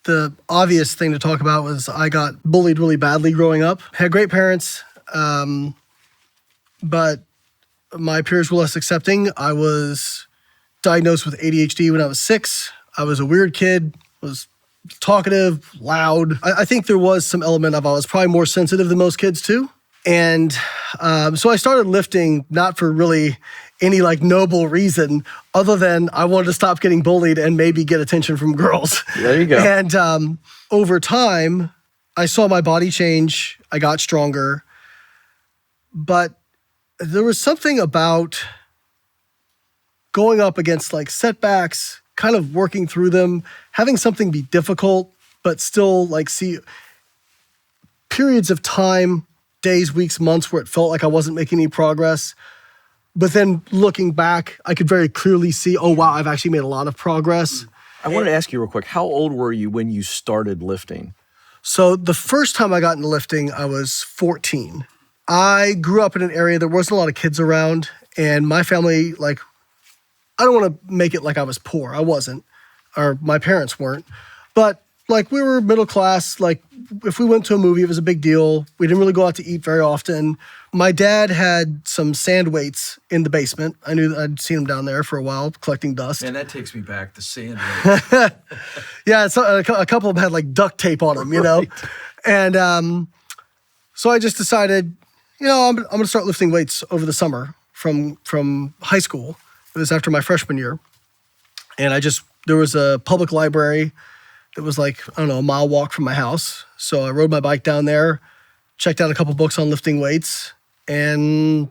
the obvious thing to talk about was I got bullied really badly growing up. Had great parents, but my peers were less accepting. I was diagnosed with ADHD when I was 6. I was a weird kid, was talkative, loud. I think there was some element of I was probably more sensitive than most kids too. And so I started lifting not for really any like noble reason other than I wanted to stop getting bullied and maybe get attention from girls. There you go. And over time, I saw my body change. I got stronger. But there was something about going up against like setbacks, kind of working through them, having something be difficult, but still like see periods of time, days, weeks, months where it felt like I wasn't making any progress. But then looking back, I could very clearly see, oh, wow, I've actually made a lot of progress. I wanted to ask you real quick, how old were you when you started lifting? So the first time I got into lifting, I was 14. I grew up in an area there wasn't a lot of kids around, and my family, like, I don't want to make it like I was poor. I wasn't, or my parents weren't. But like we were middle class, like if we went to a movie, it was a big deal. We didn't really go out to eat very often. My dad had some sand weights in the basement. I knew I'd seen him down there for a while collecting dust. Man, that takes me back to sand weights. Yeah, so a couple of them had like duct tape on them, you know? And so I just decided, you know, I'm going to start lifting weights over the summer from high school. It was after my freshman year. And there was a public library that was like, I don't know, a mile walk from my house. So I rode my bike down there, checked out a couple books on lifting weights, and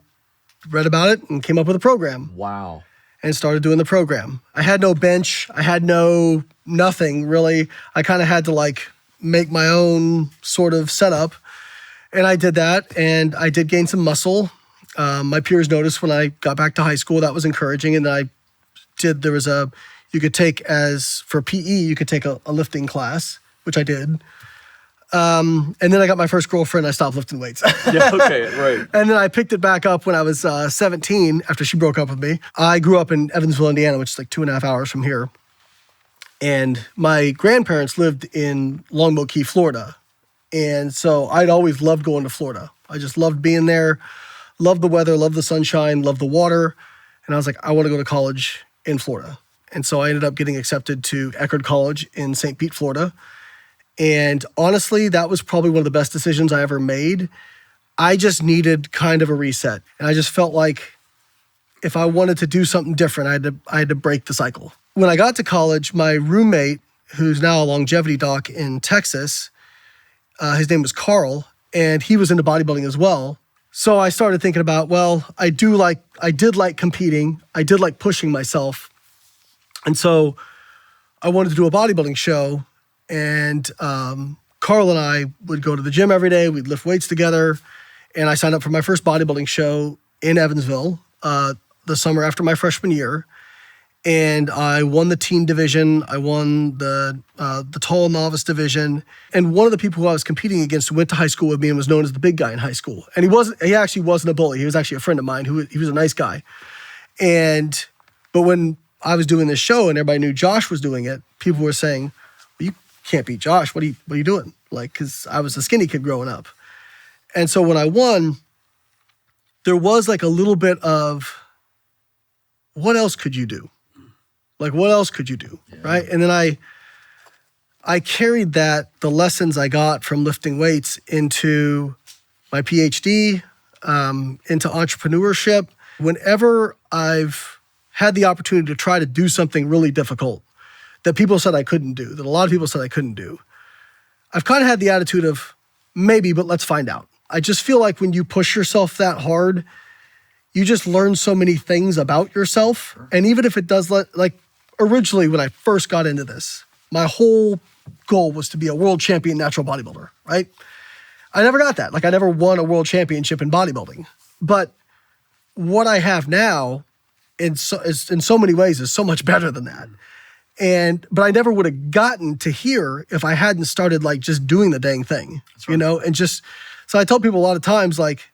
read about it and came up with a program. Wow. And started doing the program. I had no bench. I had nothing really. I kind of had to like make my own sort of setup. And I did that, and I did gain some muscle. My peers noticed when I got back to high school. That was encouraging. And you could take for PE, you could take a lifting class, which I did. And then I got my first girlfriend. I stopped lifting weights. Yeah, okay, right. And then I picked it back up when I was 17 after she broke up with me. I grew up in Evansville, Indiana, which is like 2.5 hours from here. And my grandparents lived in Longboat Key, Florida. And so I'd always loved going to Florida. I just loved being there, loved the weather, loved the sunshine, loved the water. And I was like, I want to go to college in Florida. And so I ended up getting accepted to Eckerd College in St. Pete, Florida. And honestly, that was probably one of the best decisions I ever made. I just needed kind of a reset. And I just felt like if I wanted to do something different, I had to break the cycle. When I got to college, my roommate, who's now a longevity doc in Texas, his name was Carl, and he was into bodybuilding as well. So I started thinking about, well, I did like competing. I did like pushing myself. And so I wanted to do a bodybuilding show, and Carl and I would go to the gym every day. We'd lift weights together, and I signed up for my first bodybuilding show in Evansville the summer after my freshman year, and I won the teen division. I won the tall novice division, and one of the people who I was competing against who went to high school with me and was known as the big guy in high school. And he actually wasn't a bully. He was actually a friend of mine. He was a nice guy. But when I was doing this show and everybody knew Josh was doing it, people were saying, well, you can't beat Josh. What are you doing? Like, because I was a skinny kid growing up. And so when I won, there was like a little bit of, what else could you do? Like, what else could you do, right? And then I carried the lessons I got from lifting weights into my PhD, into entrepreneurship. Whenever I've had the opportunity to try to do something really difficult that people said I couldn't do, that a lot of people said I couldn't do, I've kind of had the attitude of maybe, but let's find out. I just feel like when you push yourself that hard, you just learn so many things about yourself. And even if it does, like originally when I first got into this, my whole goal was to be a world champion natural bodybuilder, right? I never got that. Like I never won a world championship in bodybuilding. But what I have now in so many ways is so much better than that. But I never would have gotten to here if I hadn't started like just doing the dang thing, you know? And just, so I tell people a lot of times, like,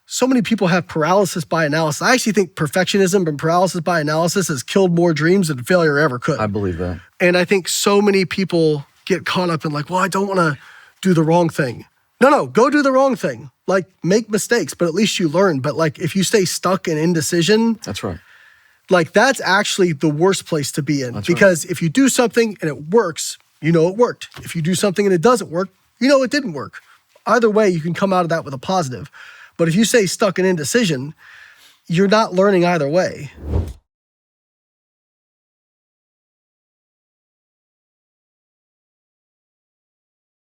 so many people have paralysis by analysis. I actually think perfectionism and paralysis by analysis has killed more dreams than failure ever could. I believe that. And I think so many people get caught up in like, well, I don't want to do the wrong thing. No, go do the wrong thing. Like, make mistakes, but at least you learn. But like, if you stay stuck in indecision, That's right. like that's actually the worst place to be in. That's because if you do something and it works, you know it worked. If you do something and it doesn't work, you know it didn't work. Either way, you can come out of that with a positive. But if you stay stuck in indecision, you're not learning either way.